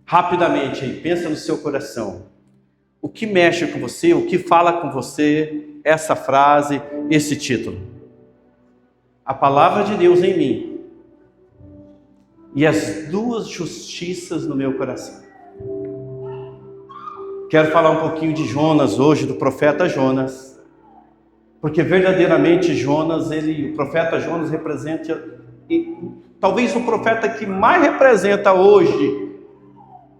rapidamente aí, pensa no seu coração. O que mexe com você, o que fala com você, essa frase, esse título? A palavra de Deus em mim e as duas justiças no meu coração. Quero falar um pouquinho de Jonas hoje, do profeta Jonas, porque verdadeiramente Jonas, o profeta Jonas representa, talvez o profeta que mais representa hoje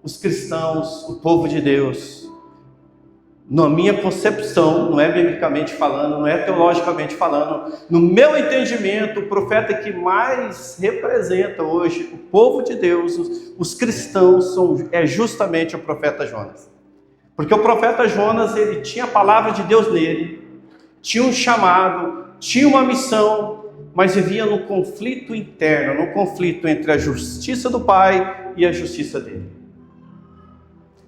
os cristãos, o povo de Deus. Na minha concepção, não é biblicamente falando, não é teologicamente falando, no meu entendimento, o profeta que mais representa hoje o povo de Deus, os cristãos, é justamente o profeta Jonas. Porque o profeta Jonas, ele tinha a palavra de Deus nele, tinha um chamado, tinha uma missão, mas vivia no conflito interno, no conflito entre a justiça do Pai e a justiça dele.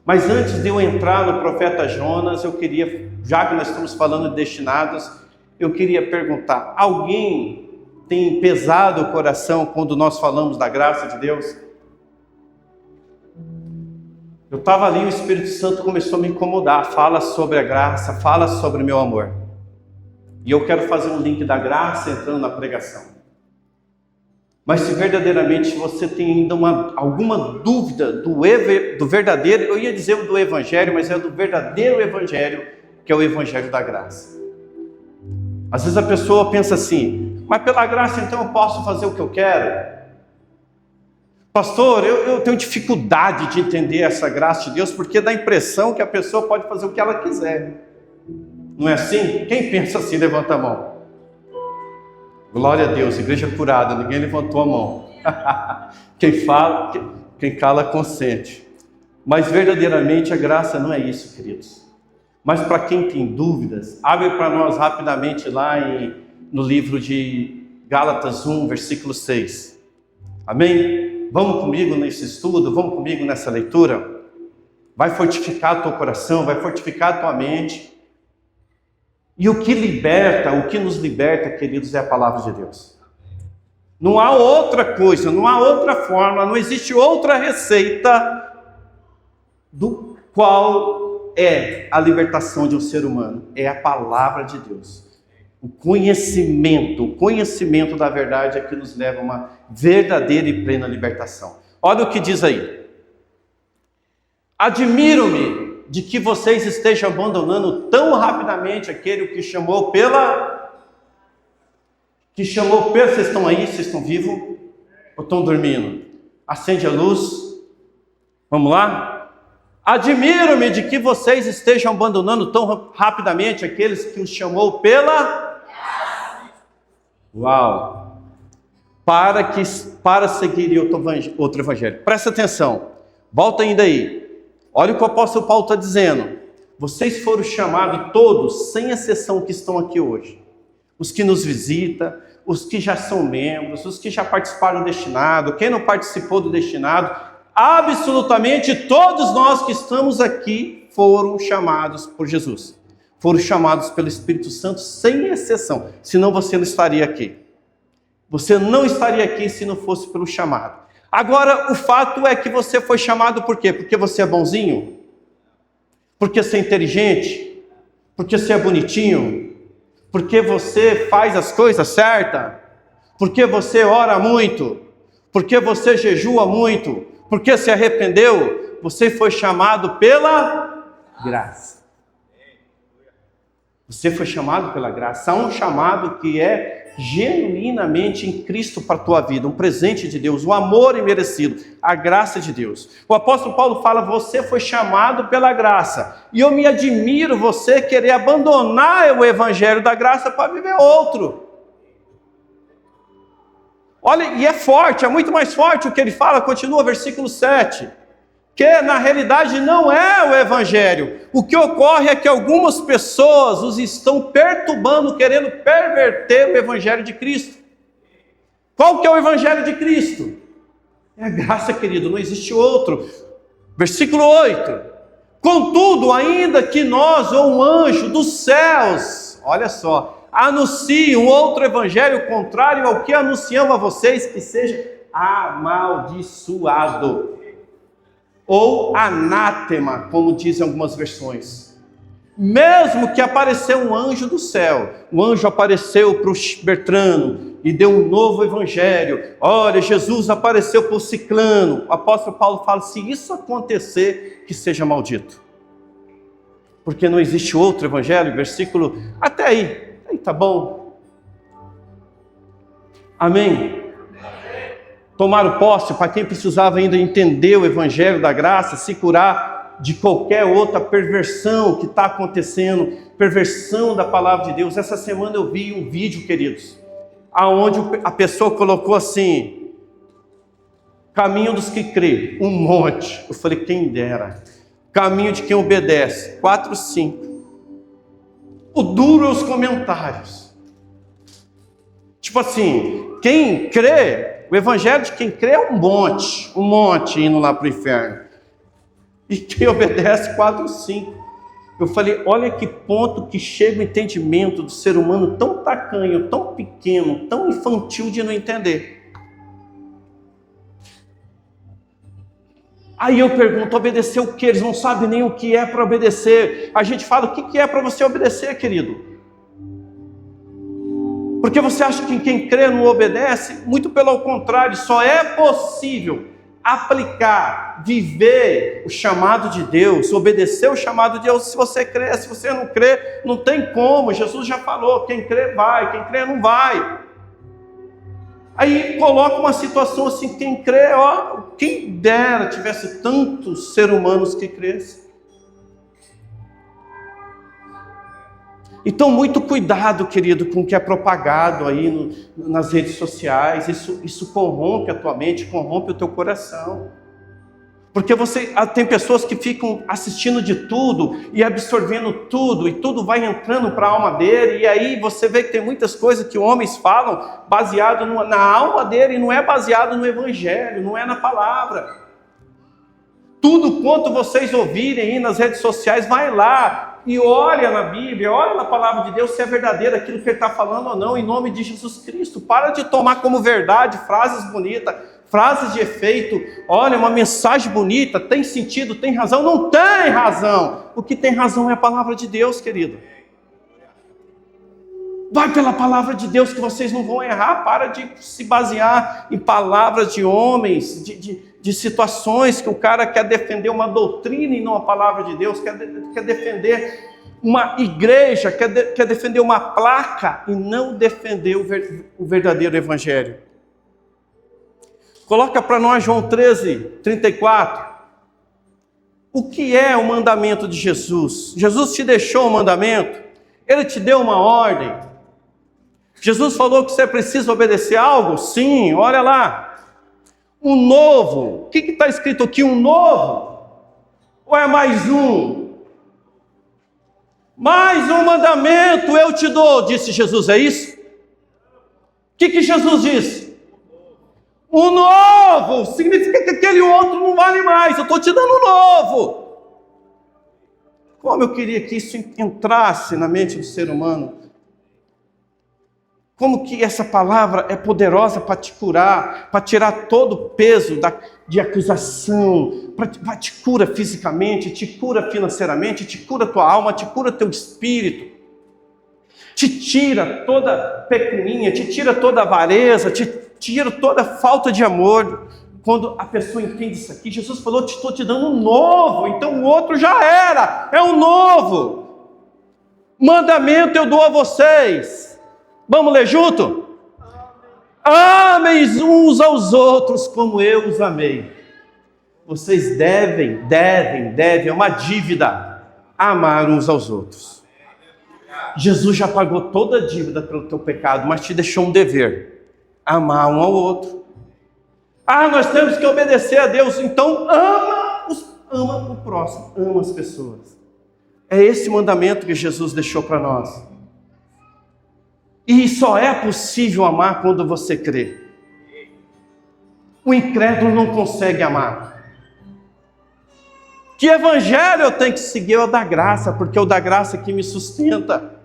Mas antes de eu entrar no profeta Jonas, eu queria, já que nós estamos falando de destinados, eu queria perguntar: alguém tem pesado o coração quando nós falamos da graça de Deus? Eu estava ali, o Espírito Santo começou a me incomodar, fala sobre a graça, fala sobre o meu amor. E eu quero fazer um link da graça entrando na pregação. Mas se verdadeiramente você tem ainda alguma dúvida do verdadeiro, eu ia dizer do evangelho, mas é do verdadeiro evangelho, que é o evangelho da graça. Às vezes a pessoa pensa assim: mas pela graça então eu posso fazer o que eu quero? Pastor, eu tenho dificuldade de entender essa graça de Deus, porque dá a impressão que a pessoa pode fazer o que ela quiser. Não é assim? Quem pensa assim, levanta a mão. Glória a Deus, igreja curada, ninguém levantou a mão. Quem fala, quem cala consente. Mas verdadeiramente a graça não é isso, queridos. Mas para quem tem dúvidas, abre para nós rapidamente lá no livro de Gálatas 1, versículo 6. Amém? Vamos comigo nesse estudo, vamos comigo nessa leitura? Vai fortificar o teu coração, vai fortificar a tua mente. E o que liberta, o que nos liberta, queridos, é a palavra de Deus. Não há outra coisa, não há outra forma, não existe outra receita do qual é a libertação de um ser humano. É a palavra de Deus. O conhecimento da verdade é que nos leva a uma verdadeira e plena libertação. Olha o que diz aí. Admiro-me de que vocês estejam abandonando tão rapidamente aquele que chamou pela... Vocês estão aí? Vocês estão vivos? Ou estão dormindo? Acende a luz. Vamos lá? Admiro-me de que vocês estejam abandonando tão rapidamente aqueles que os chamou pela... Uau! Para seguir outro evangelho. Presta atenção. Volta ainda aí. Olha o que o apóstolo Paulo está dizendo. Vocês foram chamados todos, sem exceção, que estão aqui hoje. Os que nos visitam, os que já são membros, os que já participaram do destinado, quem não participou do destinado, absolutamente todos nós que estamos aqui foram chamados por Jesus. Foram chamados pelo Espírito Santo, sem exceção. Senão você não estaria aqui. Você não estaria aqui se não fosse pelo chamado. Agora, o fato é que você foi chamado por quê? Porque você é bonzinho? Porque você é inteligente? Porque você é bonitinho? Porque você faz as coisas certas? Porque você ora muito? Porque você jejua muito? Porque se arrependeu? Você foi chamado pela graça. Você foi chamado pela graça. Há um chamado que é genuinamente em Cristo para a tua vida, um presente de Deus, um amor imerecido, a graça de Deus. O apóstolo Paulo fala: você foi chamado pela graça, e eu me admiro você querer abandonar o evangelho da graça para viver outro. Olha, e é forte, é muito mais forte o que ele fala, continua versículo 7, que na realidade não é o evangelho. O que ocorre é que algumas pessoas os estão perturbando, querendo perverter o evangelho de Cristo. Qual que é o evangelho de Cristo? É a graça, querido, não existe outro. Versículo 8. Contudo, ainda que nós ou um anjo dos céus, olha só, anuncie um outro evangelho contrário ao que anunciamos a vocês, que seja amaldiçoado. ou anátema, como dizem algumas versões. Mesmo que apareceu um anjo do céu, o anjo apareceu para o Bertrano e deu um novo evangelho. Olha, Jesus apareceu para o ciclano. O apóstolo Paulo fala, se isso acontecer, que seja maldito. Porque não existe outro evangelho, versículo, até aí tá bom. Amém? Tomaram posse para quem precisava ainda entender o evangelho da graça, se curar de qualquer outra perversão que está acontecendo, perversão da palavra de Deus. Essa semana eu vi um vídeo, queridos, aonde a pessoa colocou assim, caminho dos que crê, um monte. Eu falei, quem dera. Caminho de quem obedece, 4, 5. O duro é os comentários. Tipo assim, quem crê, o evangelho de quem crê é um monte indo lá para o inferno. E quem obedece, 4, 5. Eu falei, olha que ponto que chega o entendimento do ser humano tão tacanho, tão pequeno, tão infantil de não entender. Aí eu pergunto, obedecer o quê? Eles não sabem nem o que é para obedecer. A gente fala, o que é para você obedecer, querido? Porque você acha que quem crê não obedece? Muito pelo contrário, só é possível aplicar, viver o chamado de Deus, obedecer o chamado de Deus se você crê. Se você não crê, não tem como. Jesus já falou, quem crê vai, quem crê não vai. Aí coloca uma situação assim, quem crê, ó, quem dera tivesse tantos seres humanos que crescem. Então, muito cuidado, querido, com o que é propagado aí nas redes sociais. Isso corrompe a tua mente, corrompe o teu coração. Porque tem pessoas que ficam assistindo de tudo e absorvendo tudo, e tudo vai entrando para a alma dele, e aí você vê que tem muitas coisas que homens falam baseado na alma dele, e não é baseado no evangelho, não é na palavra. Tudo quanto vocês ouvirem aí nas redes sociais, vai lá e olha na Bíblia, olha na palavra de Deus se é verdadeiro aquilo que ele está falando ou não, em nome de Jesus Cristo. Para de tomar como verdade frases bonitas, frases de efeito. Olha, uma mensagem bonita, tem sentido, tem razão? Não tem razão. O que tem razão é a palavra de Deus, querido. Vai pela palavra de Deus que vocês não vão errar. Para de se basear em palavras de homens, de situações que o cara quer defender uma doutrina e não a palavra de Deus, quer defender uma igreja, quer defender uma placa e não defender o verdadeiro evangelho. Coloca para nós João 13, 34. O que é o mandamento de Jesus? Jesus te deixou um mandamento? Ele te deu uma ordem? Jesus falou que você precisa obedecer algo? Sim, olha lá. Um novo. O que está escrito aqui? Um novo? Ou é mais um? Mais um mandamento eu te dou, disse Jesus, é isso? O que Jesus disse? Um novo, significa que aquele outro não vale mais, eu estou te dando um novo. Como eu queria que isso entrasse na mente do ser humano. Como que essa palavra é poderosa para te curar, para tirar todo o peso de acusação, te cura fisicamente, te cura financeiramente, te cura tua alma, te cura teu espírito. Te tira toda pecuninha, te tira toda avareza, te tira toda falta de amor. Quando a pessoa entende isso aqui, Jesus falou, estou te dando um novo, então o outro já era, é um novo. Mandamento eu dou a vocês. Vamos ler junto? Amem uns aos outros como eu os amei. Vocês devem, é uma dívida, amar uns aos outros. Jesus já pagou toda a dívida pelo teu pecado, mas te deixou um dever, amar um ao outro. Nós temos que obedecer a Deus, então ama o próximo, ama as pessoas. É esse mandamento que Jesus deixou para nós. E só é possível amar quando você crê. O incrédulo não consegue amar. Que evangelho eu tenho que seguir? É o da graça, porque é o da graça que me sustenta.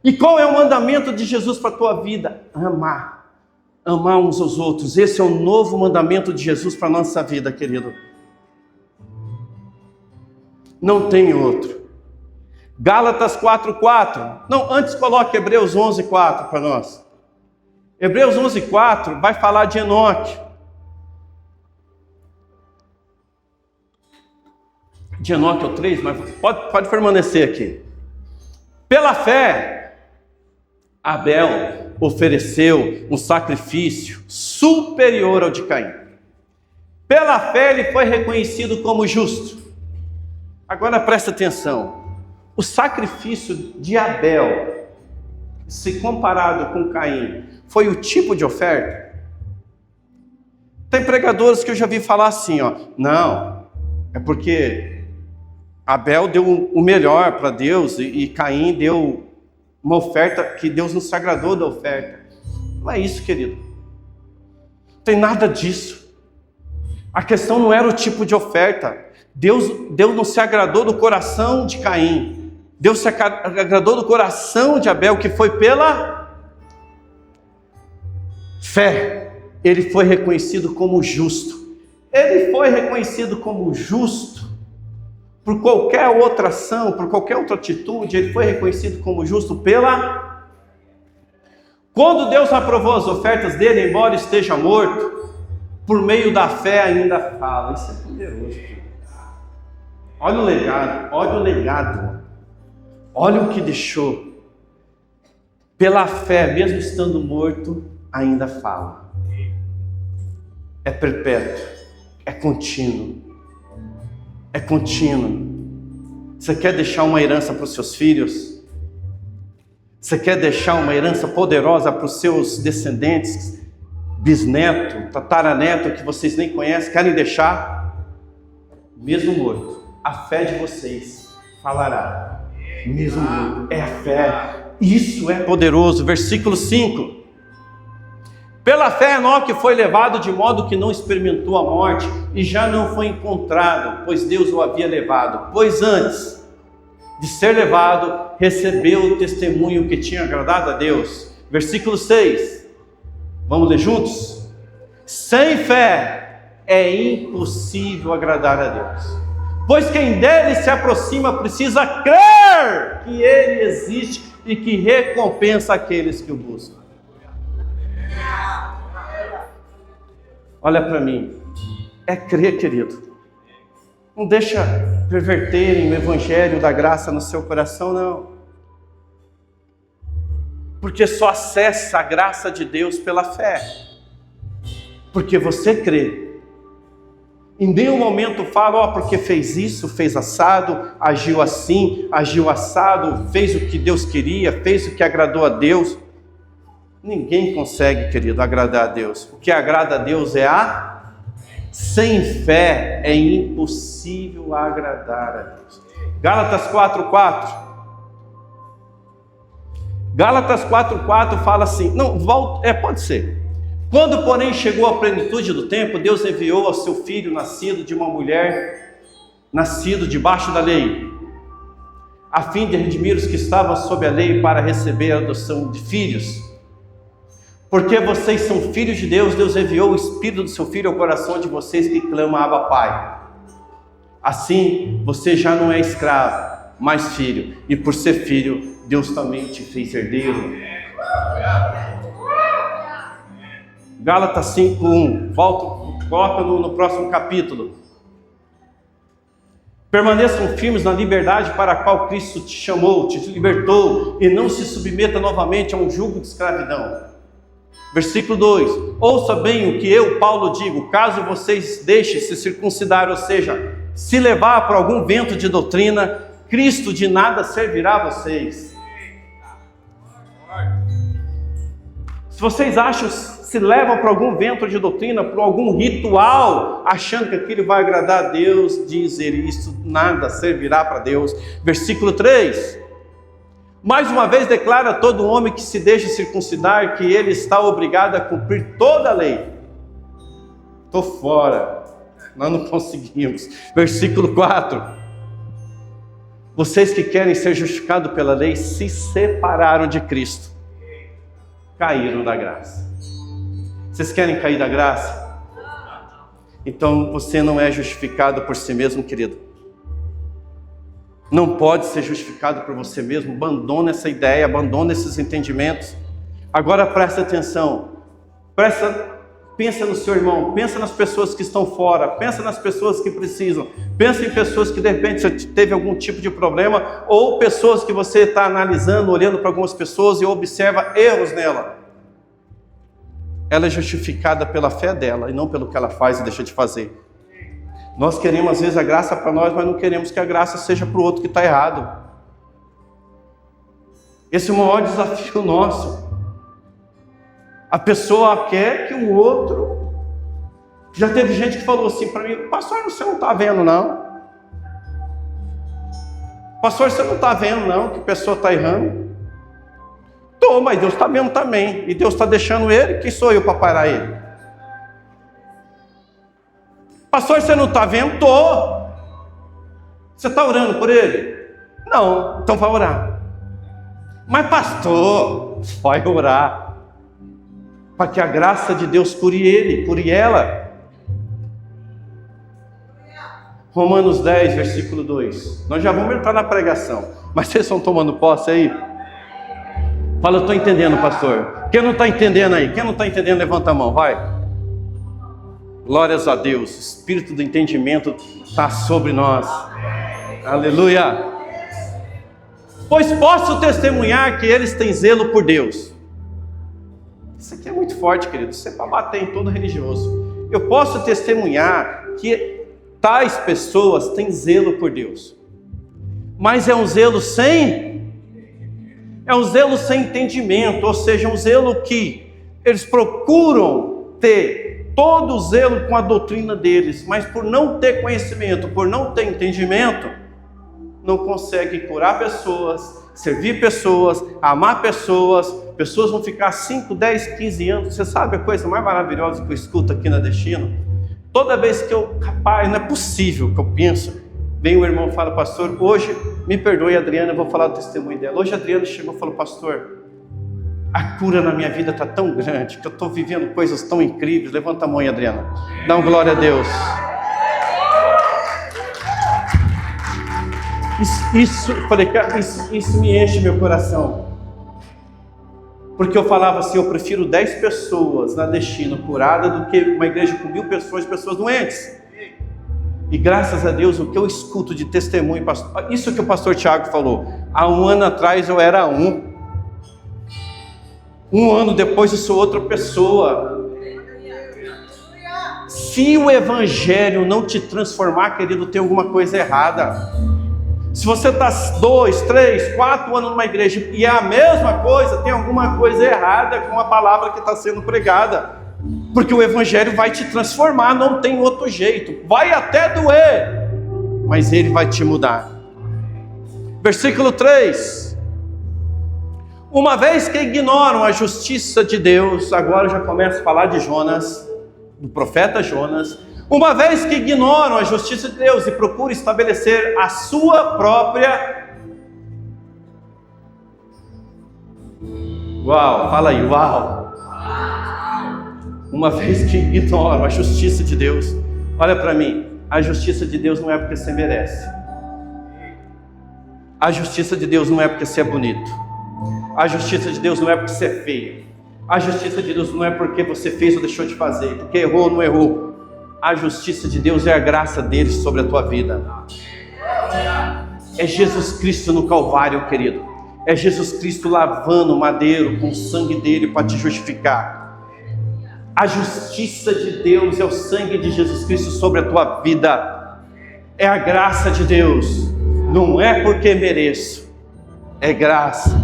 E qual é o mandamento de Jesus para a tua vida? Amar. Amar uns aos outros. Esse é o novo mandamento de Jesus para a nossa vida, querido. Não tem outro. Gálatas 4:4. Não, antes coloque Hebreus 11:4 para nós. Hebreus 11:4 vai falar de Enoque. De Enoque é o 3, mas pode permanecer aqui. Pela fé, Abel ofereceu um sacrifício superior ao de Caim. Pela fé ele foi reconhecido como justo. Agora presta atenção. O sacrifício de Abel, se comparado com Caim, foi o tipo de oferta? Tem pregadores que eu já vi falar assim, não, é porque Abel deu o melhor para Deus e Caim deu uma oferta que Deus não se agradou da oferta. Não é isso, querido. Não tem nada disso. A questão não era o tipo de oferta. Deus não se agradou do coração de Caim. Deus se agradou do coração de Abel, que foi pela fé. Ele foi reconhecido como justo. Ele foi reconhecido como justo por qualquer outra ação, por qualquer outra atitude. Ele foi reconhecido como justo pela... Quando Deus aprovou as ofertas dele, embora esteja morto, por meio da fé ainda fala. Isso é poderoso. Olha o legado, olha o legado. Olha o que deixou. Pela fé, mesmo estando morto, ainda fala. É perpétuo, é contínuo. É contínuo. Você quer deixar uma herança para os seus filhos? Você quer deixar uma herança poderosa para os seus descendentes? Bisneto, tataraneto, que vocês nem conhecem, querem deixar? Mesmo morto, a fé de vocês falará. Mesmo morto, é a fé. Isso é poderoso. Versículo 5. Pela fé Enoque foi levado de modo que não experimentou a morte e já não foi encontrado, pois Deus o havia levado. Pois antes de ser levado, recebeu o testemunho que tinha agradado a Deus. Versículo 6. Vamos ler juntos? Sem fé é impossível agradar a Deus. Pois quem dele se aproxima precisa crer que ele existe e que recompensa aqueles que o buscam. Olha para mim, é crer, querido. Não deixa perverterem o evangelho da graça no seu coração, não. Porque só acessa a graça de Deus pela fé. Porque você crê. Em nenhum momento fala, porque fez isso, fez assado, agiu assim, agiu assado, fez o que Deus queria, fez o que agradou a Deus. Ninguém consegue, querido, agradar a Deus. O que agrada a Deus é a... Sem fé é impossível agradar a Deus. Gálatas 4:4. Gálatas 4:4 fala assim, pode ser. Quando, porém, chegou a plenitude do tempo, Deus enviou ao seu filho, nascido de uma mulher, nascido debaixo da lei, a fim de redimir os que estavam sob a lei para receber a adoção de filhos. Porque vocês são filhos de Deus, Deus enviou o Espírito do seu Filho ao coração de vocês que clama Abba Pai. Assim, você já não é escravo, mas filho. E por ser filho, Deus também te fez herdeiro. Gálatas 5:1. Coloca no próximo capítulo. Permaneçam firmes na liberdade para a qual Cristo te chamou, te libertou, e não se submeta novamente a um jugo de escravidão. Versículo 2. Ouça bem o que eu, Paulo, digo. Caso vocês deixem se circuncidar, ou seja, se levar por algum vento de doutrina, Cristo de nada servirá a vocês. Se vocês acham, se levam por algum vento de doutrina, por algum ritual, achando que aquilo vai agradar a Deus, diz ele, isso nada servirá para Deus. Versículo 3. Mais uma vez declara a todo homem que se deixa circuncidar que ele está obrigado a cumprir toda a lei. Estou fora, nós não conseguimos. Versículo 4. Vocês que querem ser justificados pela lei se separaram de Cristo, caíram da graça. Vocês querem cair da graça? Então você não é justificado por si mesmo, querido. Não pode ser justificado por você mesmo. Abandona essa ideia, abandona esses entendimentos. Agora presta atenção. Pensa no seu irmão, pensa nas pessoas que estão fora, pensa nas pessoas que precisam, pensa em pessoas que de repente você teve algum tipo de problema, ou pessoas que você está analisando, olhando para algumas pessoas e observa erros nela. Ela é justificada pela fé dela e não pelo que ela faz e deixa de fazer. Nós queremos às vezes a graça para nós, mas não queremos que a graça seja para o outro que está errado. Esse é o maior desafio nosso. A pessoa quer que o outro... Já teve gente que falou assim para mim: pastor, você não está vendo não? Pastor, você não está vendo não que a pessoa está errando? Estou, mas Deus está vendo também. E Deus está deixando ele, quem sou eu para parar ele? Pastor, você não está vendo? Estou. Você está orando por ele? Não, então vai orar. Mas pastor, vai orar. Para que a graça de Deus cure ele, cure ela. Romanos 10, versículo 2. Nós já vamos entrar na pregação. Mas vocês estão tomando posse aí? Fala, eu estou entendendo, pastor. Quem não está entendendo aí? Quem não está entendendo, levanta a mão, vai. Glórias a Deus. O espírito do entendimento está sobre nós. Aleluia. Pois posso testemunhar que eles têm zelo por Deus. Isso aqui é muito forte, querido. Isso é para bater em todo religioso. Eu posso testemunhar que tais pessoas têm zelo por Deus. Mas é um zelo sem entendimento. Ou seja, um zelo que eles procuram ter todo o zelo com a doutrina deles, mas por não ter conhecimento, por não ter entendimento, não conseguem curar pessoas, servir pessoas, amar pessoas. Pessoas vão ficar 5, 10, 15 anos. Você sabe a coisa mais maravilhosa que eu escuto aqui na Destino? Toda vez que rapaz, não é possível que eu penso, vem o irmão e fala: pastor, hoje, me perdoe Adriana, eu vou falar do testemunho dela. Hoje a Adriana chegou e falou: pastor, a cura na minha vida está tão grande, que eu estou vivendo coisas tão incríveis. Levanta a mão aí, Adriana, dá uma glória a Deus. Isso me enche meu coração. Porque eu falava assim: eu prefiro 10 pessoas na Destino curada do que uma igreja com 1000 pessoas doentes. E graças a Deus, o que eu escuto de testemunho, isso que o pastor Tiago falou, há 1 ano atrás eu era um ano depois eu sou outra pessoa. Se o evangelho não te transformar, querido, tem alguma coisa errada. Se você está 2, 3, 4 anos numa igreja e é a mesma coisa, tem alguma coisa errada com a palavra que está sendo pregada. Porque o evangelho vai te transformar, não tem outro jeito. Vai até doer, mas ele vai te mudar. Versículo 3. Uma vez que ignoram a justiça de Deus, agora já começa a falar de Jonas, do profeta Jonas. Uma vez que ignoram a justiça de Deus e procuram estabelecer a sua própria... Uau, fala aí, uau. Uma vez que ignoram a justiça de Deus, olha para mim, a justiça de Deus não é porque você merece. A justiça de Deus não é porque você é bonito. A justiça de Deus não é porque você é feio. A justiça de Deus não é porque você fez ou deixou de fazer, porque errou ou não errou. A justiça de Deus é a graça dele sobre a tua vida. É Jesus Cristo no Calvário, querido. É Jesus Cristo lavando o madeiro com o sangue dele para te justificar. A justiça de Deus é o sangue de Jesus Cristo sobre a tua vida. É a graça de Deus. Não é porque mereço, é graça.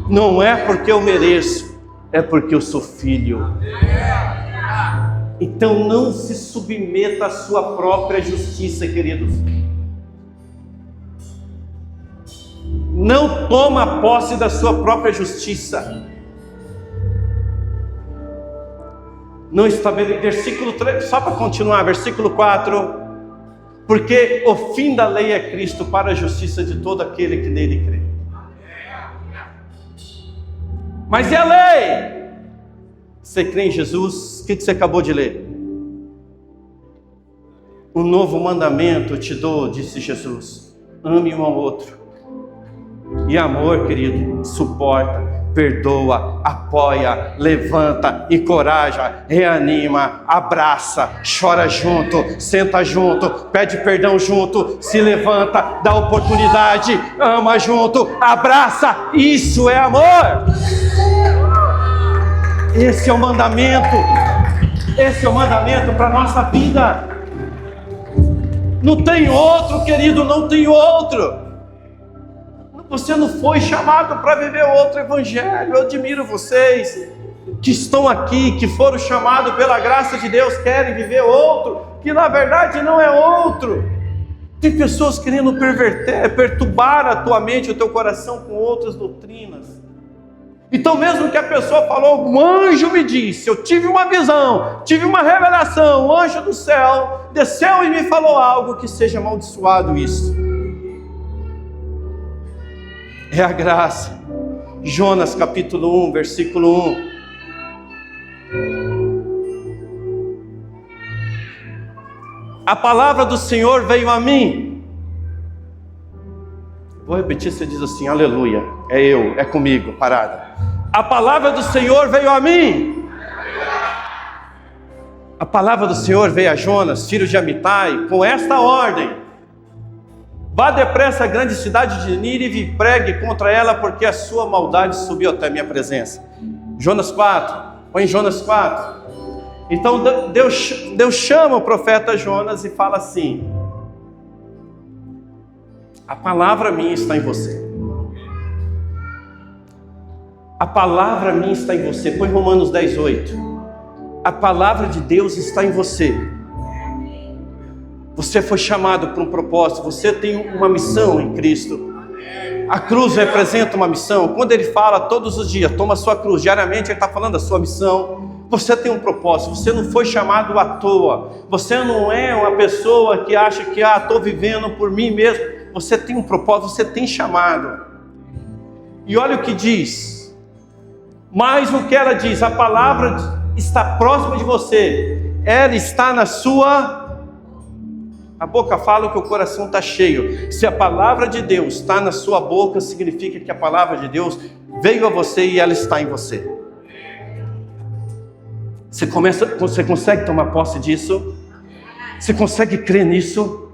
Não é porque eu mereço, é porque eu sou filho. Então não se submeta à sua própria justiça, queridos. Não toma posse da sua própria justiça. Não estabelece, versículo 3, só para continuar, versículo 4. Porque o fim da lei é Cristo para a justiça de todo aquele que nele crê. Mas e a lei? Você crê em Jesus? O que você acabou de ler? Um novo mandamento te dou, disse Jesus: ame um ao outro, E amor, querido, suporta, perdoa, apoia, levanta, encoraja, reanima, abraça, chora junto, senta junto, pede perdão junto, se levanta, dá oportunidade, ama junto, abraça. Isso é amor. Esse é o mandamento. Esse é o mandamento para a nossa vida. Não tem outro, querido, não tem outro. Você não foi chamado para viver outro evangelho. Eu admiro vocês que estão aqui, que foram chamados pela graça de Deus, querem viver outro, que na verdade não é outro. Tem pessoas querendo perturbar a tua mente, o teu coração com outras doutrinas. Então mesmo que a pessoa falou, um anjo me disse, eu tive uma visão, tive uma revelação, o anjo do céu desceu e me falou algo, que seja amaldiçoado isso. É a graça. Jonas capítulo 1, versículo 1. A palavra do Senhor veio a mim. Vou repetir, você diz assim, aleluia. É eu, é comigo, parada. A palavra do Senhor veio a mim. A palavra do Senhor veio a Jonas, filho de Amitai, com esta ordem: vá depressa à grande cidade de Nínive e pregue contra ela, porque a sua maldade subiu até a minha presença. Jonas 4, põe Jonas 4. Então Deus chama o profeta Jonas e fala assim: a palavra minha está em você. A palavra minha está em você. Põe Romanos 10, 8. A palavra de Deus está em você. Você foi chamado para um propósito. Você tem uma missão em Cristo. A cruz representa uma missão. Quando ele fala todos os dias, toma a sua cruz, diariamente ele está falando da sua missão. Você tem um propósito. Você não foi chamado à toa. Você não é uma pessoa que acha que estou vivendo por mim mesmo. Você tem um propósito, você tem chamado. E olha o que diz. Mas o que ela diz, a palavra está próxima de você, ela está na sua... A boca fala que o coração está cheio. Se a palavra de Deus está na sua boca, significa que a palavra de Deus veio a você e ela está em você. Você consegue tomar posse disso? Você consegue crer nisso?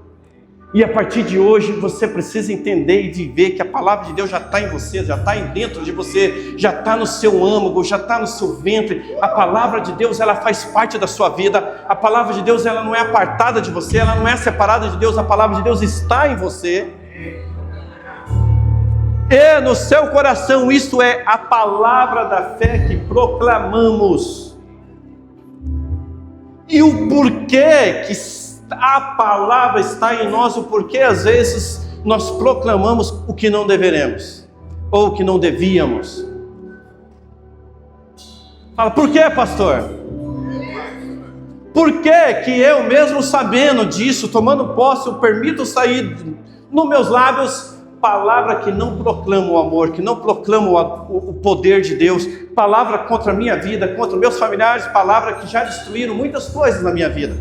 E a partir de hoje você precisa entender e viver que a palavra de Deus já está em você, já está dentro de você, já está no seu âmago, já está no seu ventre. A palavra de Deus, ela faz parte da sua vida. A palavra de Deus, ela não é apartada de você, ela não é separada de Deus. A palavra de Deus está em você. E no seu coração, isto é a palavra da fé que proclamamos. E o porquê que a palavra está em nós, o porquê às vezes nós proclamamos o que não deveremos, ou o que não devíamos. Fala, por que, pastor? Por que que eu mesmo sabendo disso, tomando posse, eu permito sair nos meus lábios palavra que não proclama o amor, que não proclama o poder de Deus, palavra contra a minha vida, contra meus familiares, palavra que já destruíram muitas coisas na minha vida.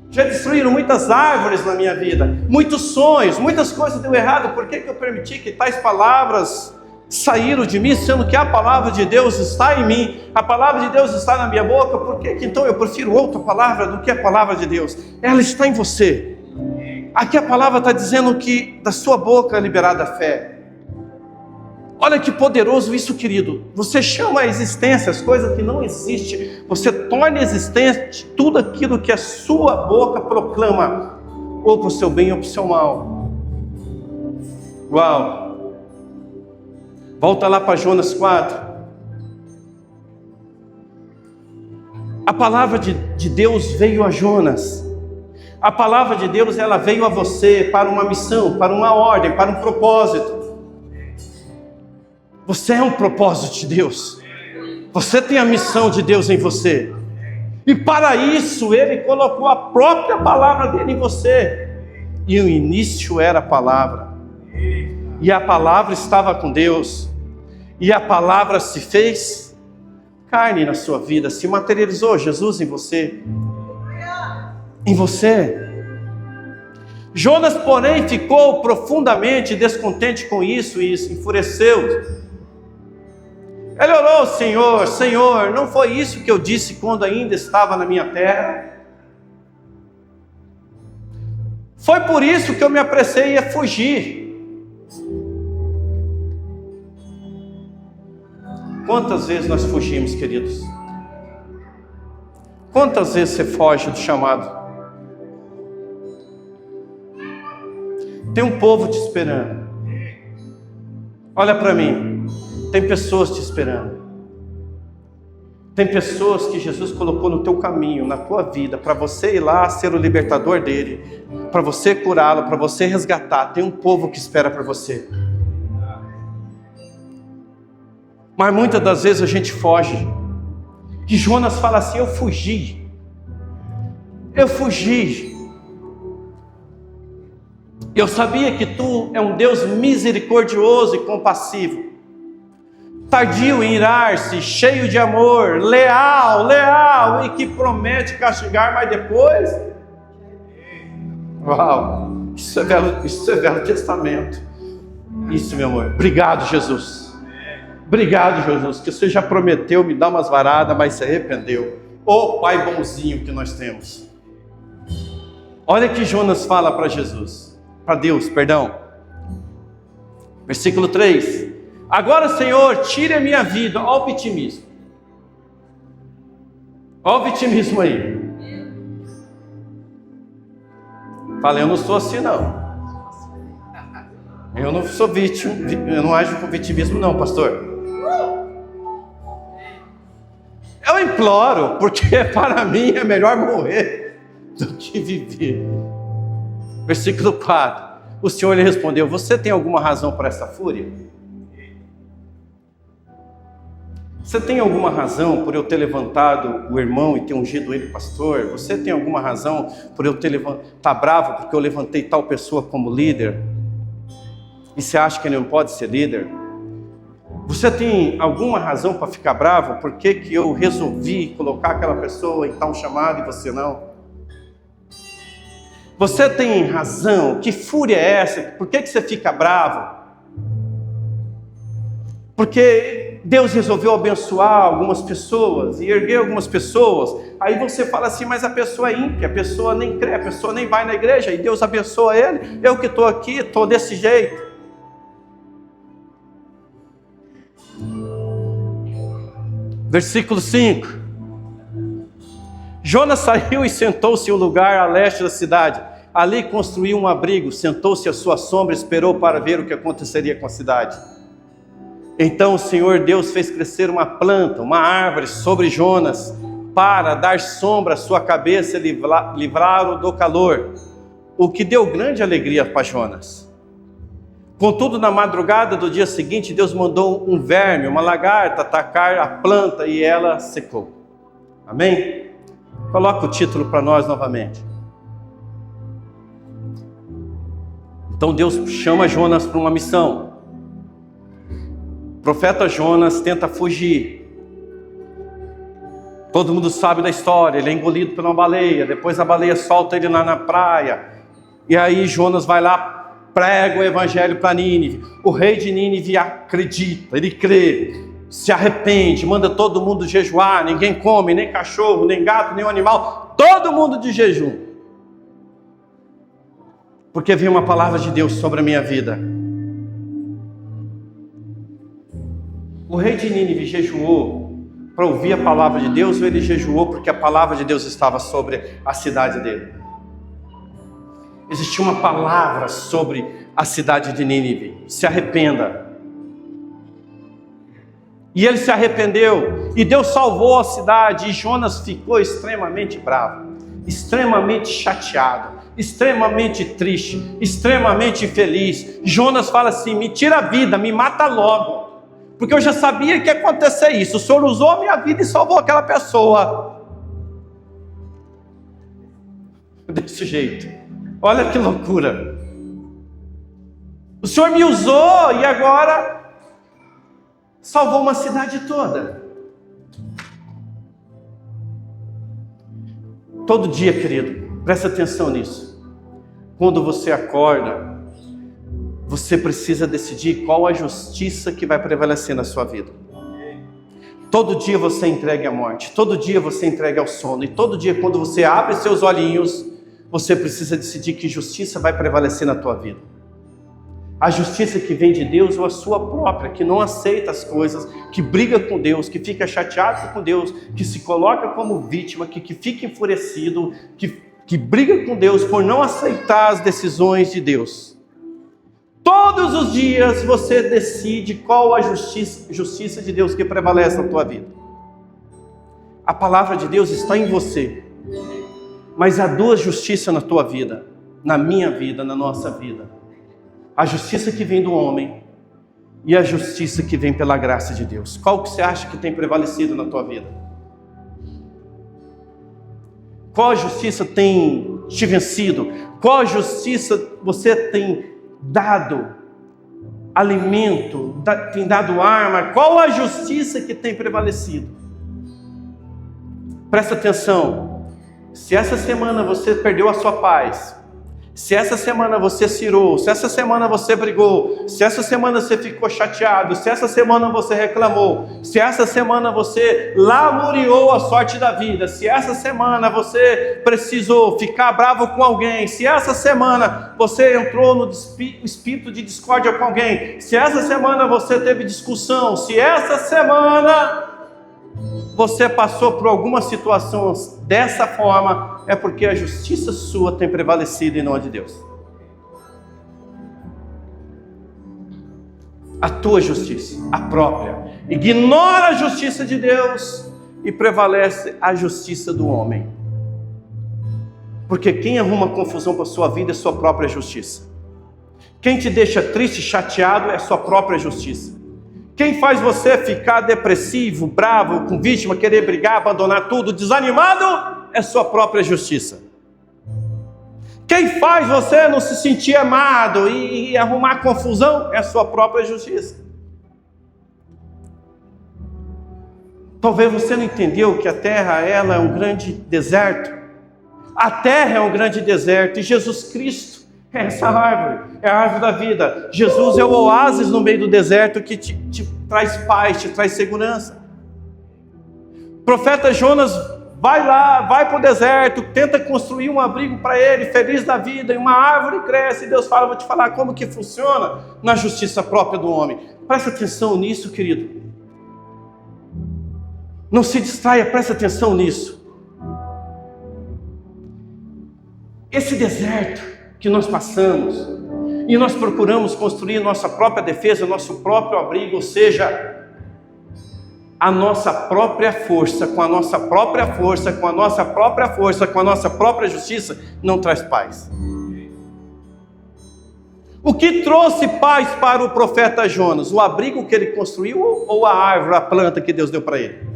Já destruíram muitas árvores na minha vida, muitos sonhos, muitas coisas deu errado. Por que que eu permiti que tais palavras saíram de mim, sendo que a palavra de Deus está em mim, a palavra de Deus está na minha boca? Por que que então eu prefiro outra palavra do que a palavra de Deus? Ela está em você. Aqui a palavra está dizendo que da sua boca é liberada a fé. Olha que poderoso isso, querido. Você chama a existência as coisas que não existem. Você torna existente tudo aquilo que a sua boca proclama, ou para o seu bem ou para o seu mal. Uau! Volta lá para Jonas 4. A palavra de Deus veio a Jonas. A palavra de Deus, ela veio a você para uma missão, para uma ordem, para um propósito. Você é um propósito de Deus. Você tem a missão de Deus em você. E para isso, Ele colocou a própria palavra dele em você. E o início era a palavra. E a palavra estava com Deus. E a palavra se fez carne na sua vida, se materializou. Jesus em você. Em você. Jonas, porém, ficou profundamente descontente com isso e enfureceu. Ele orou: Senhor, Senhor, não foi isso que eu disse quando ainda estava na minha terra? Foi por isso que eu me apressei a fugir. Quantas vezes nós fugimos, queridos? Quantas vezes você foge do chamado? Tem um povo te esperando. Olha para mim. Tem pessoas te esperando. Tem pessoas que Jesus colocou no teu caminho, na tua vida, para você ir lá ser o libertador dele, para você curá-lo, para você resgatar. Tem um povo que espera por você. Mas muitas das vezes a gente foge. E Jonas fala assim: eu fugi. Eu fugi. Eu sabia que tu é um Deus misericordioso e compassivo, tardio em irar-se, cheio de amor, leal, e que promete castigar, mas depois... Uau, isso é Velho Testamento. Isso, meu amor. Obrigado, Jesus. Obrigado, Jesus, que você já prometeu me dar umas varadas, mas se arrependeu. Ô Pai bonzinho que nós temos. Olha que Jonas fala para Jesus, para Deus, perdão. Versículo 3. Agora, Senhor, tire a minha vida. Olha o vitimismo. Olha o vitimismo aí. Fala: eu não sou assim não. Eu não sou vítima. Eu não ajo com vitimismo não, pastor. Eu imploro, porque para mim é melhor morrer do que viver. Versículo 4. O Senhor lhe respondeu: você tem alguma razão para essa fúria? Você tem alguma razão por eu ter levantado o irmão e ter ungido ele pastor? Você tem alguma razão por eu ter tá bravo porque eu levantei tal pessoa como líder? E você acha que ele não pode ser líder? Você tem alguma razão para ficar bravo? Por que que eu resolvi colocar aquela pessoa em tal chamado e você não? Você tem razão? Que fúria é essa? Por que que você fica bravo? Porque Deus resolveu abençoar algumas pessoas e erguer algumas pessoas. Aí você fala assim: mas a pessoa é ímpia, a pessoa nem crê, a pessoa nem vai na igreja, e Deus abençoa ele. Eu que estou aqui, estou desse jeito. Versículo 5. Jonas saiu e sentou-se em um lugar a leste da cidade. Ali construiu um abrigo, sentou-se à sua sombra e esperou para ver o que aconteceria com a cidade. Então o Senhor Deus fez crescer uma planta, uma árvore sobre Jonas, para dar sombra à sua cabeça e livrá-lo do calor, o que deu grande alegria para Jonas. Contudo, na madrugada do dia seguinte, Deus mandou um verme, uma lagarta, atacar a planta e ela secou. Amém? Coloca o título para nós novamente. Então Deus chama Jonas para uma missão. O profeta Jonas tenta fugir. Todo mundo sabe da história. Ele é engolido por uma baleia. Depois a baleia solta ele lá na praia. E aí Jonas vai lá, prega o evangelho para Nínive. O rei de Nínive acredita, ele crê, se arrepende, manda todo mundo jejuar. Ninguém come, nem cachorro, nem gato, nem animal. Todo mundo de jejum. Porque veio uma palavra de Deus sobre a minha vida. O rei de Nínive jejuou para ouvir a palavra de Deus, ou ele jejuou porque a palavra de Deus estava sobre a cidade dele? Existia uma palavra sobre a cidade de Nínive: se arrependa. E ele se arrependeu, e Deus salvou a cidade, e Jonas ficou extremamente bravo, extremamente chateado, extremamente triste, extremamente infeliz. Jonas fala assim: me tira a vida, me mata logo, porque eu já sabia que ia acontecer isso. O Senhor usou a minha vida e salvou aquela pessoa. Desse jeito. Olha que loucura. O Senhor me usou e agora salvou uma cidade toda. Todo dia, querido, presta atenção nisso. quando você acorda, você precisa decidir qual a justiça que vai prevalecer na sua vida. Todo dia você entrega à morte, todo dia você entrega ao sono, e todo dia quando você abre seus olhinhos, você precisa decidir que justiça vai prevalecer na tua vida. A justiça que vem de Deus ou a sua própria, que não aceita as coisas, que briga com Deus, que fica chateado com Deus, que se coloca como vítima, que fica enfurecido, que briga com Deus por não aceitar as decisões de Deus. Todos os dias você decide qual a justiça de Deus que prevalece na tua vida. A palavra de Deus está em você, mas há duas justiças na tua vida, na minha vida, na nossa vida. A justiça que vem do homem e a justiça que vem pela graça de Deus. Qual que você acha que tem prevalecido na tua vida? Qual a justiça tem te vencido? Qual a justiça você tem dado alimento, tem dado arma? Qual a justiça que tem prevalecido? Presta atenção. Se essa semana você perdeu a sua paz, se essa semana você cirou, se essa semana você brigou, se essa semana você ficou chateado, se essa semana você reclamou, se essa semana você lamuriou a sorte da vida, se essa semana você precisou ficar bravo com alguém, se essa semana você entrou no espírito de discórdia com alguém, se essa semana você teve discussão, se essa semana você passou por alguma situação dessa forma, é porque a justiça sua tem prevalecido e não a de Deus. A tua justiça, a própria, ignora a justiça de Deus e prevalece a justiça do homem. Porque quem arruma confusão para a sua vida é sua própria justiça. Quem te deixa triste, chateado, é sua própria justiça. Quem faz você ficar depressivo, bravo, com vítima, querer brigar, abandonar tudo, desanimado, é sua própria justiça. Quem faz você não se sentir amado e arrumar confusão, é sua própria justiça. Talvez você não entendeu que a terra, ela é um grande deserto. A terra é um grande deserto e Jesus Cristo é essa árvore, é a árvore da vida. Jesus é o oásis no meio do deserto que te traz paz, te traz segurança. O profeta Jonas vai lá, vai para o deserto, tenta construir um abrigo para ele, feliz da vida, e uma árvore cresce, e Deus fala, vou te falar como que funciona na justiça própria do homem. Presta atenção nisso, querido. Não se distraia, presta atenção nisso. Esse deserto que nós passamos, e nós procuramos construir nossa própria defesa, nosso próprio abrigo, ou seja, a nossa própria força, com a nossa própria força, com a nossa própria força, com a nossa própria justiça, não traz paz. O que trouxe paz para o profeta Jonas? O abrigo que ele construiu ou a árvore, a planta que Deus deu para ele?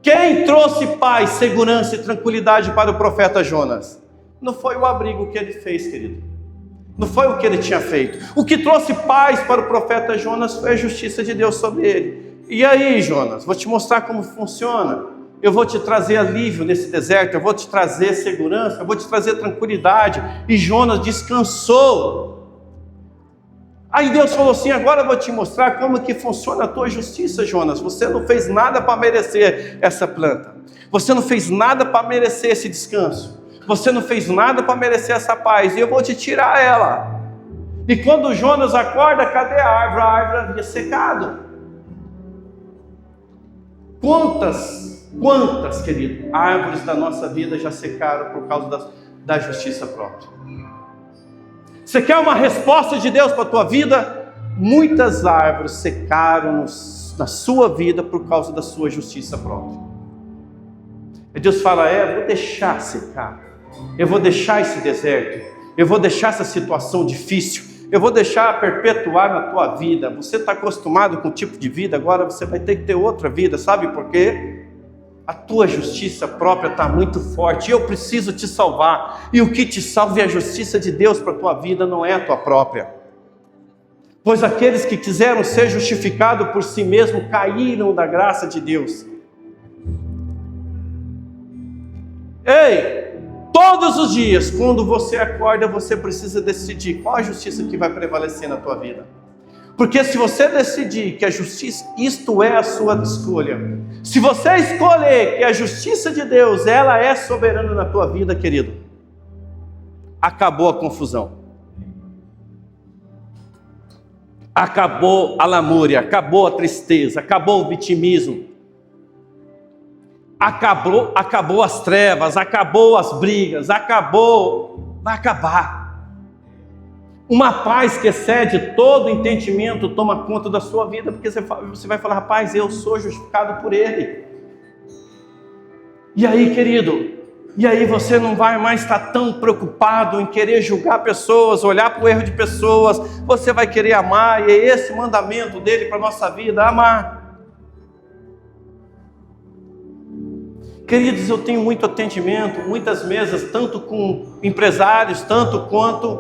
Quem trouxe paz, segurança e tranquilidade para o profeta Jonas? Não foi o abrigo que ele fez, querido. Não foi o que ele tinha feito. O que trouxe paz para o profeta Jonas foi a justiça de Deus sobre ele. E aí, Jonas, vou te mostrar como funciona. Eu vou te trazer alívio nesse deserto, eu vou te trazer segurança, eu vou te trazer tranquilidade. E Jonas descansou. Aí Deus falou assim, agora eu vou te mostrar como que funciona a tua justiça, Jonas. Você não fez nada para merecer essa planta. Você não fez nada para merecer esse descanso. Você não fez nada para merecer essa paz, e eu vou te tirar ela. E quando Jonas acorda, cadê a árvore? A árvore havia secado. Quantas, querido, árvores da nossa vida já secaram por causa da justiça própria? Você quer uma resposta de Deus para a tua vida? Muitas árvores secaram na sua vida por causa da sua justiça própria. E Deus fala, vou deixar secar. Eu vou deixar esse deserto, eu vou deixar essa situação difícil, eu vou deixar perpetuar na tua vida. Você está acostumado com um tipo de vida, agora você vai ter que ter outra vida, sabe por quê? A tua justiça própria está muito forte, e eu preciso te salvar, e o que te salva é a justiça de Deus para a tua vida, não é a tua própria. Pois aqueles que quiseram ser justificados por si mesmos, caíram da graça de Deus. Ei! Todos os dias, quando você acorda, você precisa decidir qual a justiça que vai prevalecer na tua vida. Porque se você decidir que a justiça, isto é a sua escolha. Se você escolher que a justiça de Deus, ela é soberana na tua vida, querido, acabou a confusão. Acabou a lamúria, acabou a tristeza, acabou o vitimismo. Acabou as trevas, acabou as brigas, vai acabar. Uma paz que excede todo entendimento toma conta da sua vida, porque você vai falar, rapaz, eu sou justificado por Ele. E aí, querido, você não vai mais estar tão preocupado em querer julgar pessoas, olhar para o erro de pessoas, você vai querer amar, e é esse mandamento dele para a nossa vida, amar. Queridos, eu tenho muito atendimento, muitas mesas, tanto com empresários, tanto quanto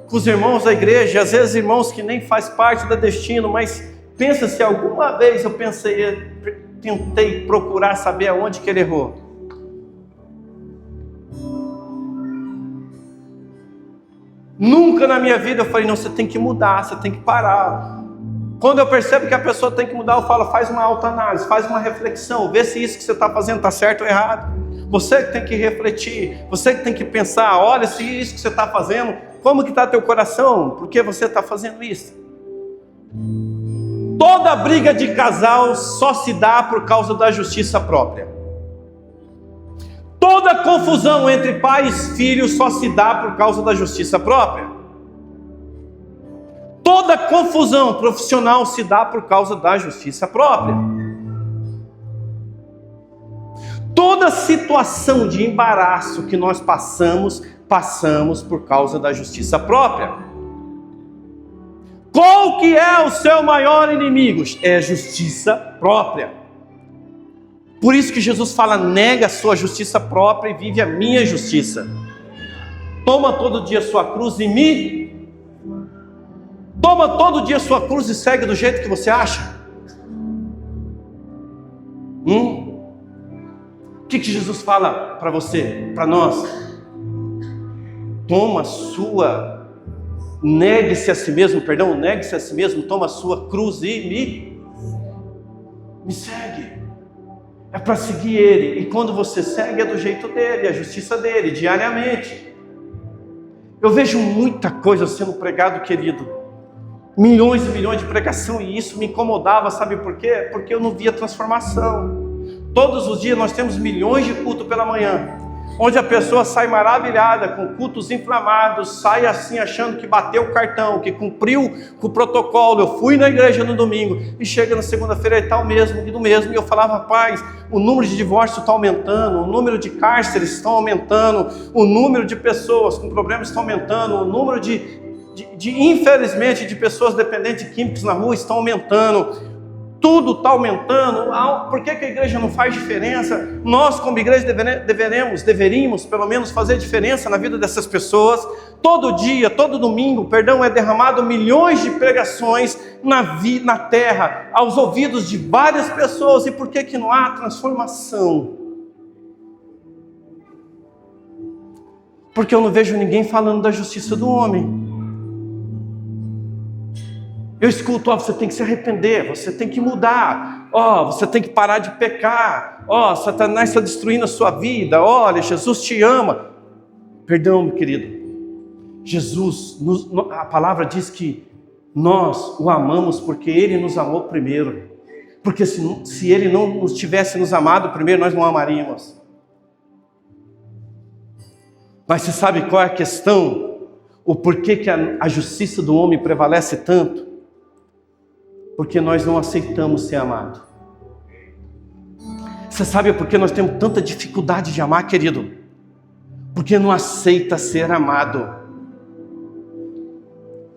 com os irmãos da igreja, às vezes irmãos que nem faz parte da Destino, mas pensa se alguma vez eu tentei procurar saber aonde que ele errou. Nunca na minha vida eu falei, não, você tem que mudar, você tem que parar. Quando eu percebo que a pessoa tem que mudar, eu falo, faz uma autoanálise, faz uma reflexão, vê se isso que você está fazendo está certo ou errado. Você que tem que refletir, você que tem que pensar, olha se isso que você está fazendo, como que está teu coração, por que você está fazendo isso? Toda briga de casal só se dá por causa da justiça própria. Toda confusão entre pais e filhos só se dá por causa da justiça própria. Toda confusão profissional se dá por causa da justiça própria. Toda situação de embaraço que nós passamos por causa da justiça própria. Qual que é o seu maior inimigo? É a justiça própria. Por isso que Jesus fala, nega a sua justiça própria e vive a minha justiça. Toma todo dia a sua cruz Toma todo dia a sua cruz e segue do jeito que você acha. O que Jesus fala para você, para nós? Negue-se a si mesmo, toma a sua cruz e me segue. É para seguir Ele, e quando você segue é do jeito dele, é a justiça dele, diariamente. Eu vejo muita coisa sendo pregado, querido, milhões e milhões de pregação, e isso me incomodava, sabe por quê? Porque eu não via transformação. Todos os dias nós temos milhões de cultos pela manhã, onde a pessoa sai maravilhada, com cultos inflamados, sai assim achando que bateu o cartão, que cumpriu com o protocolo. Eu fui na igreja no domingo, e chega na segunda-feira e tal mesmo, e eu falava, rapaz, o número de divórcios está aumentando, o número de cárceres está aumentando, o número de pessoas com problemas está aumentando, o número infelizmente, de pessoas dependentes de químicos na rua está aumentando, tudo está aumentando. Por que a igreja não faz diferença? Nós, como igreja, deveríamos pelo menos fazer diferença na vida dessas pessoas. Todo dia, todo domingo, é derramado milhões de pregações na terra, aos ouvidos de várias pessoas, e por que não há transformação? Porque eu não vejo ninguém falando da justiça do homem. Eu escuto, você tem que se arrepender, você tem que mudar, você tem que parar de pecar, Satanás está destruindo a sua vida, olha, Jesus te ama. Perdão, meu querido, Jesus, a palavra diz que nós o amamos porque Ele nos amou primeiro, porque se Ele não nos tivesse nos amado primeiro, nós não amaríamos. Mas você sabe qual é a questão? O porquê que a justiça do homem prevalece tanto? Porque nós não aceitamos ser amados. Você sabe por que nós temos tanta dificuldade de amar, querido? Porque não aceita ser amado.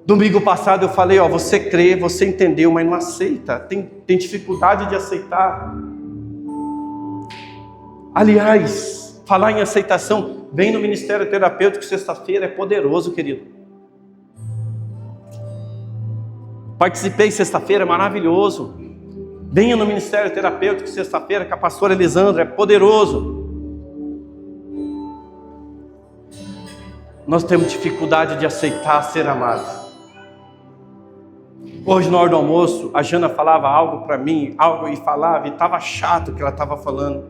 Domingo passado eu falei, você crê, você entendeu, mas não aceita. Tem dificuldade de aceitar. Aliás, falar em aceitação, vem no Ministério Terapêutico sexta-feira, é poderoso, querido. Participei sexta-feira, maravilhoso. Venha no Ministério Terapêutico sexta-feira com a pastora Elisandra, é poderoso. Nós temos dificuldade de aceitar ser amado. Hoje, na hora do almoço, a Jana falava algo para mim, e estava chato o que ela estava falando.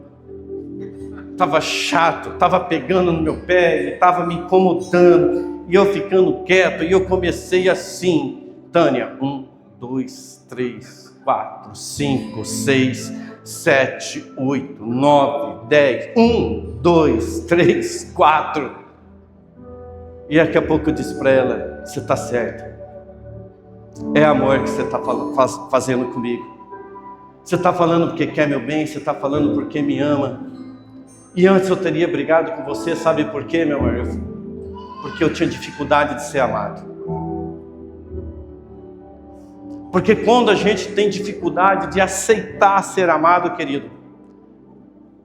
Estava chato, estava pegando no meu pé, estava me incomodando, e eu ficando quieto, e eu comecei assim: Tânia, 1, 2, 3, 4, 5, 6, 7, 8, 9, 10, 1, 2, 3, 4. E daqui a pouco eu disse para ela: você está certa. É amor que você está fazendo comigo. Você está falando porque quer meu bem, você está falando porque me ama. E antes eu teria brigado com você, sabe por quê, meu amor? Porque eu tinha dificuldade de ser amado. Porque quando a gente tem dificuldade de aceitar ser amado, querido,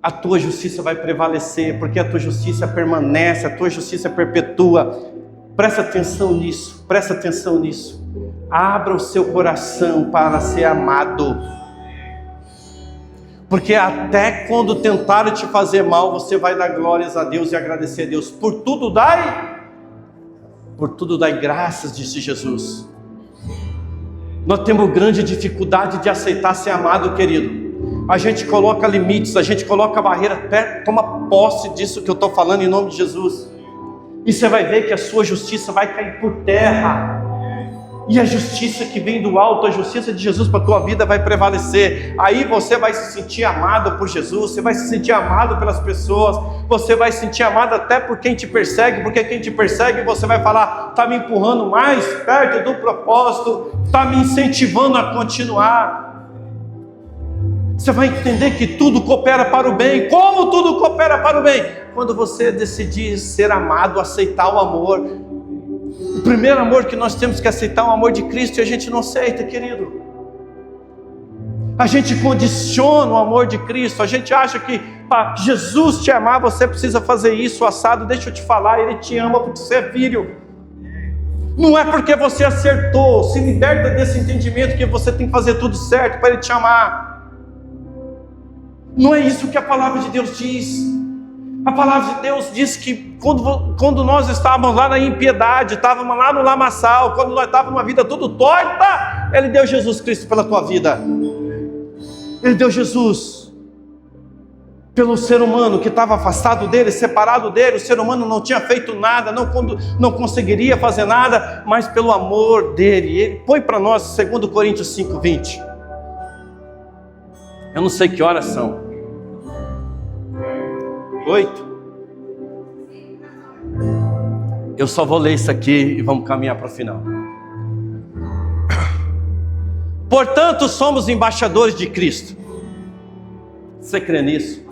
a tua justiça vai prevalecer, porque a tua justiça permanece, a tua justiça perpetua. Presta atenção nisso, presta atenção nisso. Abra o seu coração para ser amado. Porque até quando tentaram te fazer mal, você vai dar glórias a Deus e agradecer a Deus. Por tudo dai graças, disse Jesus. Nós temos grande dificuldade de aceitar ser amado, querido. A gente coloca limites, a gente coloca barreira. Toma posse disso que eu estou falando em nome de Jesus. E você vai ver que a sua justiça vai cair por terra. E a justiça que vem do alto, a justiça de Jesus para a tua vida vai prevalecer. Aí você vai se sentir amado por Jesus, você vai se sentir amado pelas pessoas, você vai se sentir amado até por quem te persegue, porque quem te persegue você vai falar: está me empurrando mais perto do propósito, está me incentivando a continuar. Você vai entender que tudo coopera para o bem. Como tudo coopera para o bem? Quando você decidir ser amado, aceitar o amor. O primeiro amor que nós temos que aceitar é o amor de Cristo, e a gente não aceita, querido. A gente condiciona o amor de Cristo. A gente acha que para Jesus te amar, você precisa fazer isso, assado. Deixa eu te falar, Ele te ama porque você é filho. Não é porque você acertou. Se liberta desse entendimento que você tem que fazer tudo certo para Ele te amar. Não é isso que a palavra de Deus diz. A palavra de Deus diz que quando nós estávamos lá na impiedade, estávamos lá no lamaçal, quando nós estávamos numa vida tudo torta, Ele deu Jesus Cristo pela tua vida. Ele deu Jesus pelo ser humano que estava afastado dele, separado dele. O ser humano não tinha feito nada, não conseguiria fazer nada, mas pelo amor dele. Ele põe para nós 2 Coríntios 5:20. Eu não sei que horas são. 8. Eu só vou ler isso aqui e vamos caminhar para o final. Portanto, somos embaixadores de Cristo. Você crê nisso?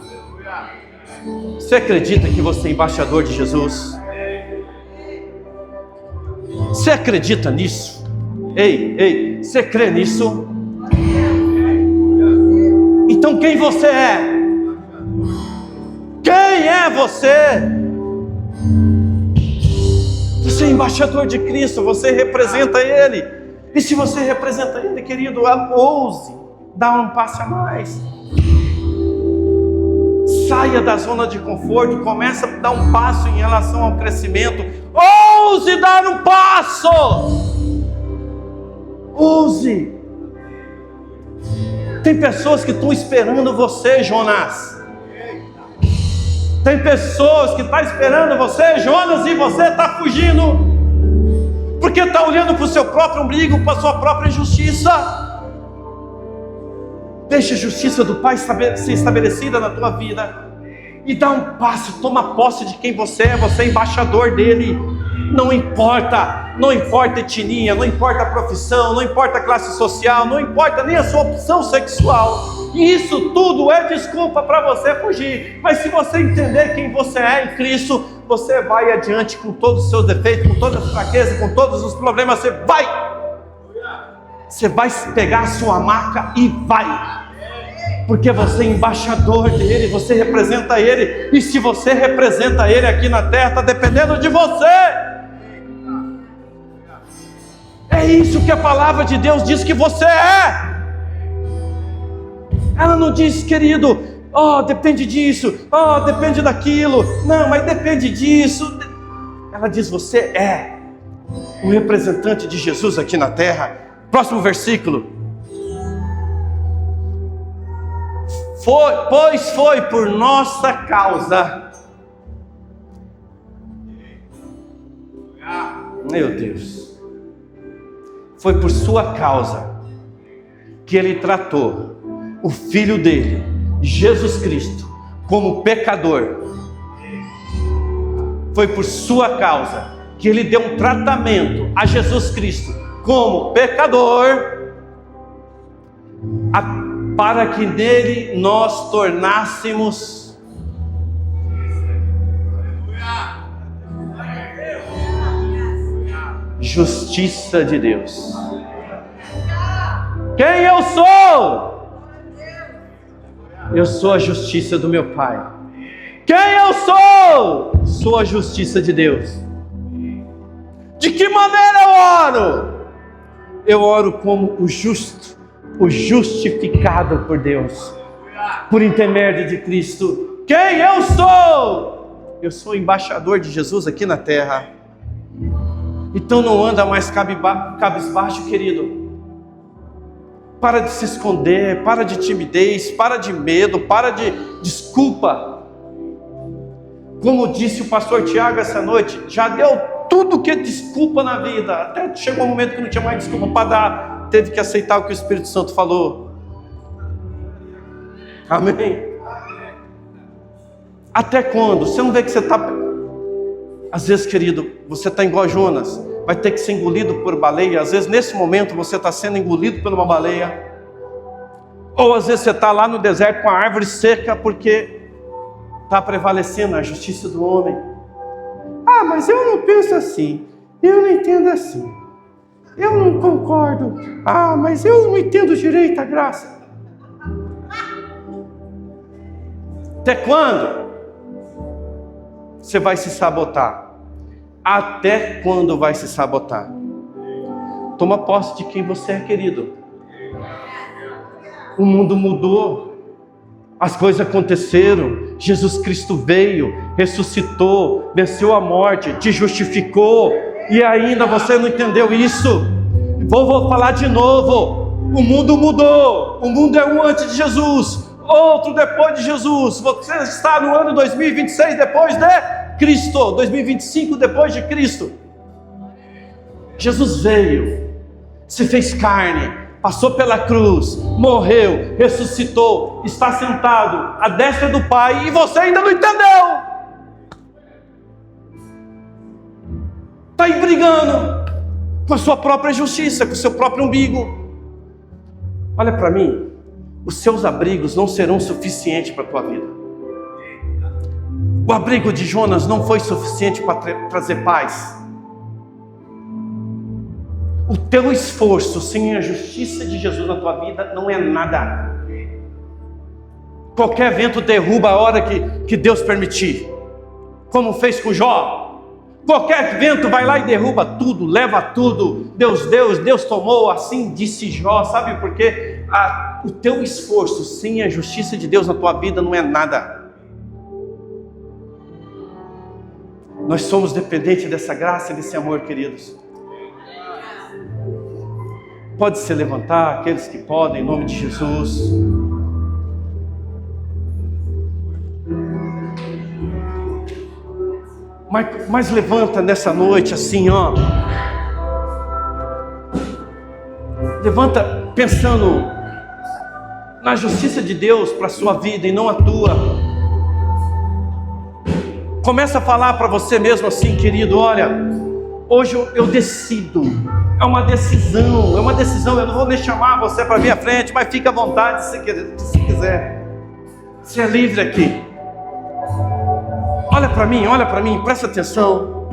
Você acredita que você é embaixador de Jesus? Você acredita nisso? Ei, você crê nisso? Então quem você é? Quem é você? Você é embaixador de Cristo, você representa Ele. E se você representa Ele, querido, ouse dar um passo a mais. Saia da zona de conforto, começa a dar um passo em relação ao crescimento. Ouse dar um passo. Ouse. Tem pessoas que estão esperando você, Jonas. Tem pessoas que estão esperando você, Jonas, e você está fugindo, porque está olhando para o seu próprio umbigo, para a sua própria justiça. Deixa a justiça do Pai ser estabelecida na tua vida, e dá um passo, toma posse de quem você é embaixador dele. Não importa etnia, não importa a profissão, não importa a classe social, não importa nem a sua opção sexual. Isso tudo é desculpa para você fugir. Mas se você entender quem você é em Cristo, você vai adiante com todos os seus defeitos, com todas as fraquezas, com todos os problemas. Você vai pegar a sua maca e vai. Porque você é embaixador dele, você representa ele. E se você representa ele aqui na terra, está dependendo de você. É isso que a palavra de Deus diz que você é. Ela não diz, querido, depende disso, depende daquilo. Não, mas depende disso. Ela diz: você é o representante de Jesus aqui na terra. Próximo versículo. Pois foi por nossa causa. Meu Deus. Foi por sua causa que ele tratou o Filho dele, Jesus Cristo, como pecador. Foi por sua causa que ele deu um tratamento a Jesus Cristo como pecador, para que nele nós tornássemos justiça de Deus. Quem eu sou? Eu sou a justiça do meu Pai. Quem eu sou? Sou a justiça de Deus. De que maneira eu oro? Eu oro como o justo, o justificado por Deus, por intermédio de Cristo. Quem eu sou? Eu sou embaixador de Jesus aqui na terra. Então não anda mais cabisbaixo, querido. Para de se esconder, para de timidez, para de medo, para de desculpa. Como disse o pastor Tiago essa noite, já deu tudo que é desculpa na vida. Até chegou um momento que não tinha mais desculpa para dar. Teve que aceitar o que o Espírito Santo falou. Amém? Até quando? Você não vê que você está... Às vezes, querido, você está igual a Jonas, vai ter que ser engolido por baleia. Às vezes, nesse momento, você está sendo engolido por uma baleia. Ou às vezes você está lá no deserto com a árvore seca, porque está prevalecendo a justiça do homem. Ah, mas eu não penso assim, eu não entendo assim, eu não concordo. Ah, mas eu não entendo direito a graça. Até quando você vai se sabotar? Até quando vai se sabotar? Toma posse de quem você é, querido. O mundo mudou, as coisas aconteceram, Jesus Cristo veio, ressuscitou, venceu a morte, te justificou, e ainda você não entendeu isso. Vou falar de novo. O mundo mudou, o mundo é um antes de Jesus, outro depois de Jesus. Você está no ano 2026 depois de Cristo, 2025 depois de Cristo. Jesus veio, se fez carne, passou pela cruz, morreu, ressuscitou, está sentado à destra do Pai, e você ainda não entendeu. Está aí brigando com a sua própria justiça, com o seu próprio umbigo. Olha para mim, os seus abrigos não serão suficientes para a tua vida. O abrigo de Jonas não foi suficiente para trazer paz. O teu esforço sem a justiça de Jesus na tua vida não é nada. Qualquer vento derruba a hora que Deus permitir, como fez com Jó. Qualquer vento vai lá e derruba tudo, leva tudo. Deus tomou, assim disse Jó. Sabe por quê? O teu esforço sem a justiça de Deus na tua vida não é nada. Nós somos dependentes dessa graça e desse amor, queridos. Pode se levantar, aqueles que podem, em nome de Jesus. Mas levanta nessa noite assim, ó. Levanta pensando na justiça de Deus para a sua vida e não a tua. Começa a falar para você mesmo assim, querido, olha, hoje eu decido. É uma decisão, eu não vou nem chamar você para vir à frente, mas fica à vontade se quiser. Você é livre aqui. Olha para mim, presta atenção.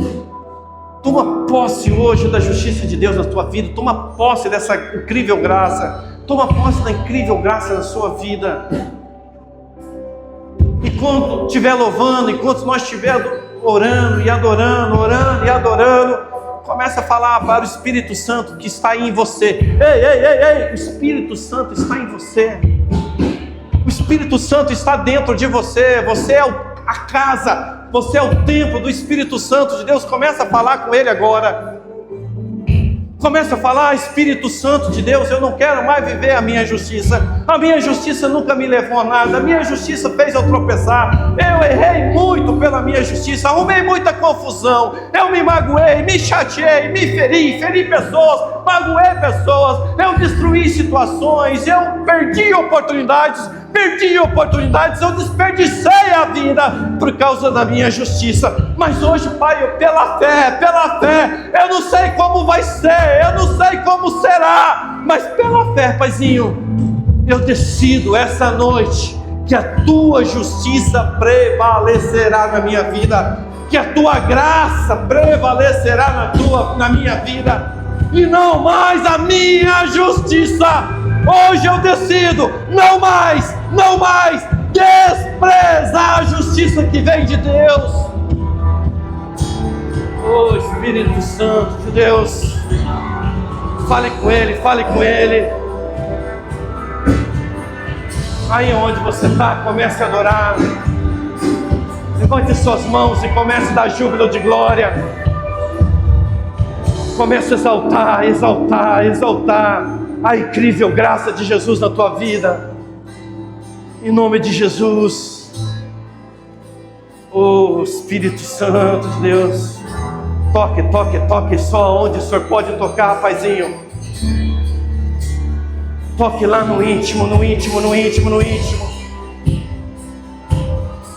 Toma posse hoje da justiça de Deus na tua vida. Toma posse dessa incrível graça. Toma posse da incrível graça na sua vida. Enquanto estiver louvando, enquanto nós estivermos orando e adorando, começa a falar para o Espírito Santo que está aí em você. Ei, o Espírito Santo está em você. O Espírito Santo está dentro de você. Você é a casa, você é o templo do Espírito Santo de Deus. Começa a falar com Ele agora. Começa a falar: Espírito Santo de Deus, eu não quero mais viver a minha justiça. A minha justiça nunca me levou a nada. A minha justiça fez eu tropeçar. Eu errei muito pela minha justiça. Arrumei muita confusão. Eu me magoei, me chateei, me feri pessoas, magoei pessoas. Eu destruí situações. Eu perdi oportunidades. Eu desperdicei a vida por causa da minha justiça. Mas hoje, Pai, pela fé, eu não sei como vai ser, eu não sei como será, mas pela fé, Paizinho, eu decido essa noite que a Tua justiça prevalecerá na minha vida, que a Tua graça prevalecerá na minha vida, e não mais a minha justiça. Hoje eu decido não mais desprezar a justiça que vem de Deus. Oh, Espírito Santo de Deus, fale com Ele. Aí onde você está, comece a adorar. Levante suas mãos e comece a dar júbilo de glória. Comece a exaltar a incrível graça de Jesus na tua vida, em nome de Jesus. Oh, Espírito Santo de Deus, toque só onde o Senhor pode tocar, Paizinho. Toque lá no íntimo.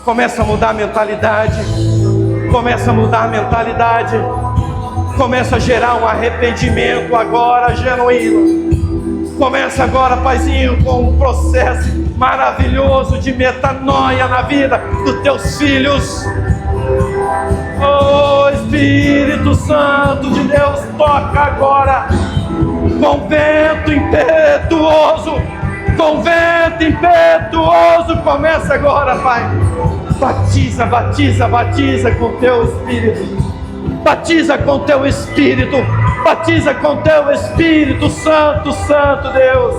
Começa a mudar a mentalidade. Começa a gerar um arrependimento agora genuíno. Começa agora, Paizinho, com um processo maravilhoso de metanoia na vida dos teus filhos. Oh, Espírito Santo de Deus, toca agora com vento impetuoso. Começa agora, Pai. Batiza com teu Espírito. Batiza com teu Espírito Santo, Deus.